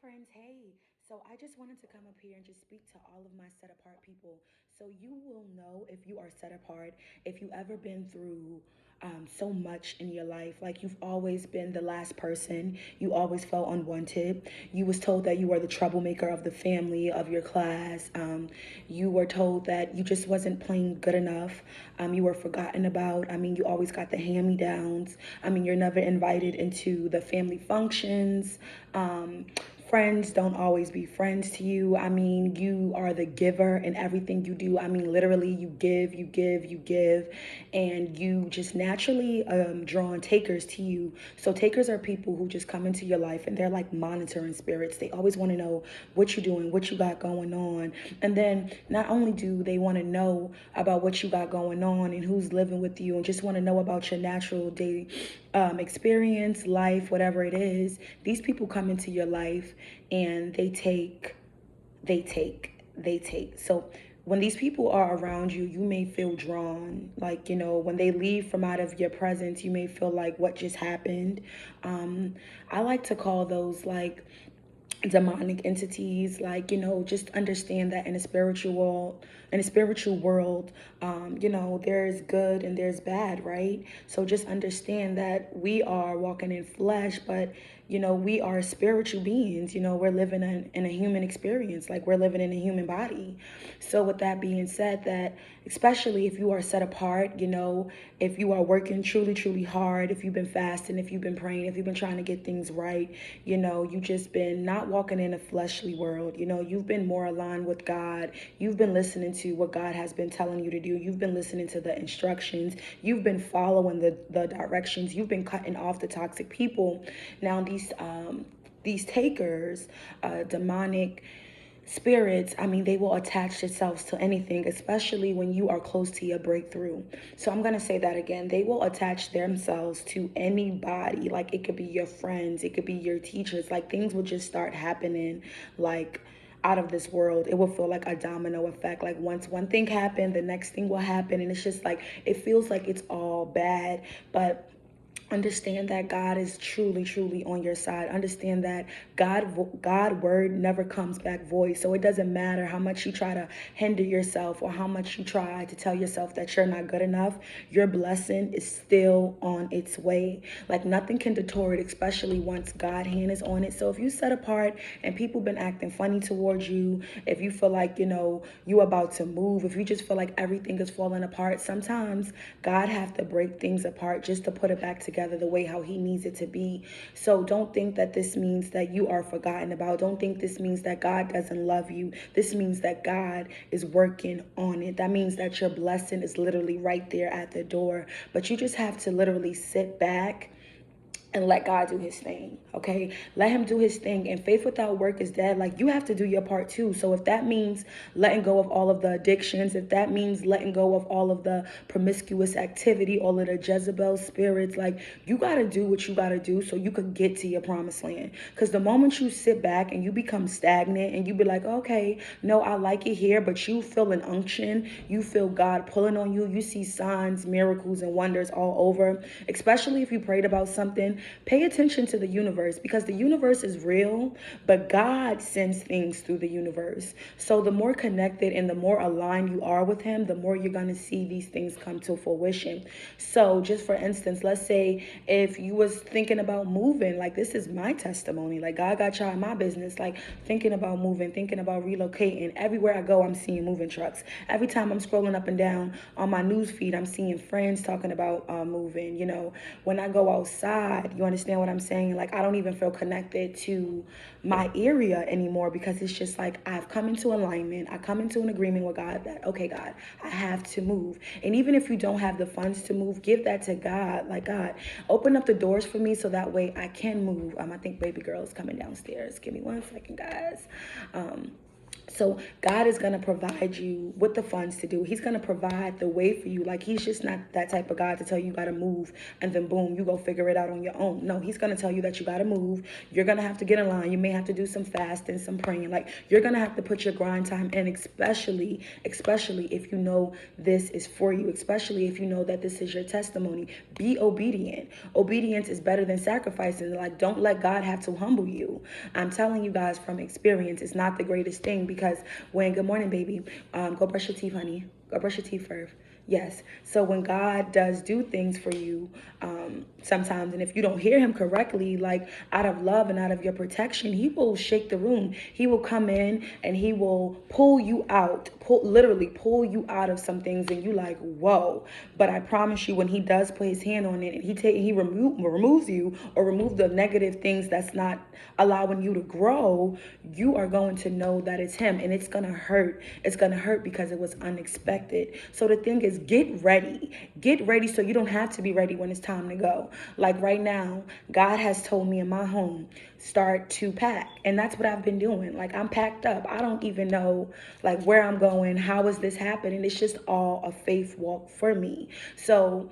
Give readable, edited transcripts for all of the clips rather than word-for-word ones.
friends. Hey, so I just wanted to come up here and just speak to all of my set apart people. So you will know if you are set apart, if you ever been through so much in your life, like you've always been the last person, you always felt unwanted. You was told that you were the troublemaker of the family, of your class. You were told that you just wasn't playing good enough. You were forgotten about. I mean, you always got the hand-me-downs. I mean, you're never invited into the family functions. Um, Friends don't always be friends to you. I mean, you are the giver in everything you do. I mean, literally, you give, you give, you give, and you just naturally draw on takers to you. So, takers are people who just come into your life and they're like monitoring spirits. They always want to know what you're doing, what you got going on. And then, not only do they want to know about what you got going on and who's living with you, and just want to know about your natural day experience, life, whatever it is, these people come into your life and they take. So when these people are around you, you may feel drawn. Like, when they leave from out of your presence, you may feel like, what just happened? I like to call those like demonic entities. Like, just understand that in a spiritual world, there's good and there's bad, right? So just understand that we are walking in flesh, but we are spiritual beings. We're living in a human experience, like we're living in a human body. So with that being said, that especially if you are set apart, if you are working truly, truly hard, if you've been fasting, if you've been praying, if you've been trying to get things right, you just been not walking in a fleshly world, you've been more aligned with God. You've been listening to what God has been telling you to do. You've been listening to the instructions. You've been following the directions. You've been cutting off the toxic people. Now these takers, demonic spirits, I mean, they will attach themselves to anything, especially when you are close to your breakthrough. So I'm going to say that again. They will attach themselves to anybody. Like, it could be your friends, it could be your teachers. Like, things will just start happening, like, out of this world. It will feel like a domino effect. Like, once one thing happened, the next thing will happen. And it's just like, it feels like it's all bad. But understand that God is truly, truly on your side. Understand that God word never comes back void. So it doesn't matter how much you try to hinder yourself or how much you try to tell yourself that you're not good enough. Your blessing is still on its way. Like, nothing can detour it, especially once God's hand is on it. So if you set apart and people been acting funny towards you, if you feel like you about to move, if you just feel like everything is falling apart, sometimes God have to break things apart just to put it back together the way how he needs it to be. So don't think that this means that you are forgotten about. Don't think this means that God doesn't love you. This means that God is working on it. That means that your blessing is literally right there at the door. But you just have to literally sit back and let God do his thing, okay? Let him do his thing. And faith without work is dead. Like, you have to do your part too. So if that means letting go of all of the addictions, if that means letting go of all of the promiscuous activity, all of the Jezebel spirits, like, you got to do what you got to do so you could get to your promised land. Because the moment you sit back and you become stagnant and you be like, okay, no, I like it here, but you feel an unction, you feel God pulling on you, you see signs, miracles, and wonders all over, especially if you prayed about something. Pay attention to the universe, because the universe is real, but God sends things through the universe. So the more connected and the more aligned you are with him, the more you're going to see these things come to fruition. So just for instance, let's say if you was thinking about moving, like, this is my testimony. Like, God got y'all in my business, like, thinking about moving, thinking about relocating. Everywhere I go, I'm seeing moving trucks. Every time I'm scrolling up and down on my news feed, I'm seeing friends talking about moving. When I go outside, you understand what I'm saying? Like, I don't even feel connected to my area anymore, because it's just like, I've come into alignment. I come into an agreement with God that, okay, God, I have to move. And even if you don't have the funds to move, give that to God. Like, God, open up the doors for me so that way I can move. I think baby girl is coming downstairs. Give me one second, guys. So God is going to provide you with the funds to do. He's going to provide the way for you. Like, he's just not that type of God to tell you got to move and then boom, you go figure it out on your own. No, he's going to tell you that you got to move. You're going to have to get in line. You may have to do some fasting, some praying. Like, you're going to have to put your grind time in, especially if you know this is for you, especially if you know that this is your testimony. Be obedient. Obedience is better than sacrificing. Like, don't let God have to humble you. I'm telling you guys from experience, it's not the greatest thing, because when, good morning, baby, go brush your teeth, honey. Go brush your teeth first. Yes. So when God does do things for you, sometimes, and if you don't hear him correctly, like out of love and out of your protection, he will shake the room. He will come in and he will pull you out, literally pull you out of some things, and you like, whoa. But I promise you, when he does put his hand on it and he removes you, or remove the negative things that's not allowing you to grow, you are going to know that it's him, and it's gonna hurt. It's gonna hurt because it was unexpected. So the thing is, get ready so you don't have to be ready when it's time to go. Like right now, God has told me in my home, start to pack, and that's what I've been doing. Like, I'm packed up. I don't even know like where I'm going, how is this happening. It's just all a faith walk for me. So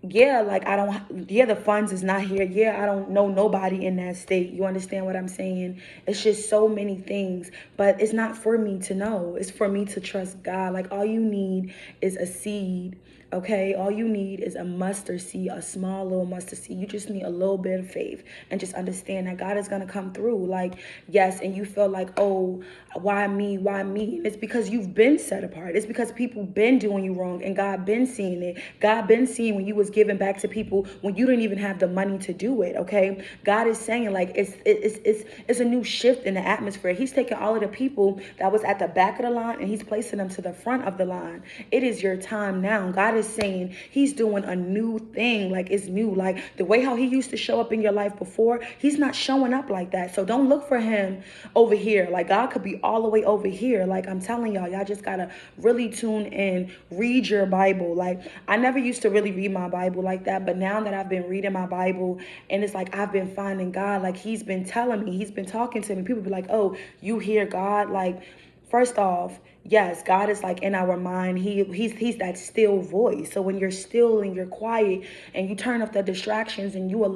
yeah, like I don't, yeah, the funds is not here. Yeah, I don't know nobody in that state. You understand what I'm saying? It's just so many things, but it's not for me to know. It's for me to trust God. Like, all you need is a seed. Okay, all you need is a mustard seed, a small little mustard seed. You just need a little bit of faith, and just understand that God is going to come through. Like, yes, and you feel like, oh, why me? Why me? It's because you've been set apart. It's because people been doing you wrong, and God been seeing it. God been seeing when you was giving back to people when you didn't even have the money to do it. Okay, God is saying, like, it's a new shift in the atmosphere. He's taking all of the people that was at the back of the line and he's placing them to the front of the line. It is your time now. God is saying he's doing a new thing. Like, it's new. Like, the way how he used to show up in your life before, he's not showing up like that. So don't look for him over here. Like, God could be all the way over here. Like, I'm telling y'all just gotta really tune in, read your Bible. Like, I never used to really read my Bible like that, but now that I've been reading my Bible, and it's like I've been finding God. Like, he's been telling me, he's been talking to me. People be like, oh, you hear God? Like, first off, yes, God is like in our mind. He's that still voice. So when you're still and you're quiet and you turn off the distractions and you eliminate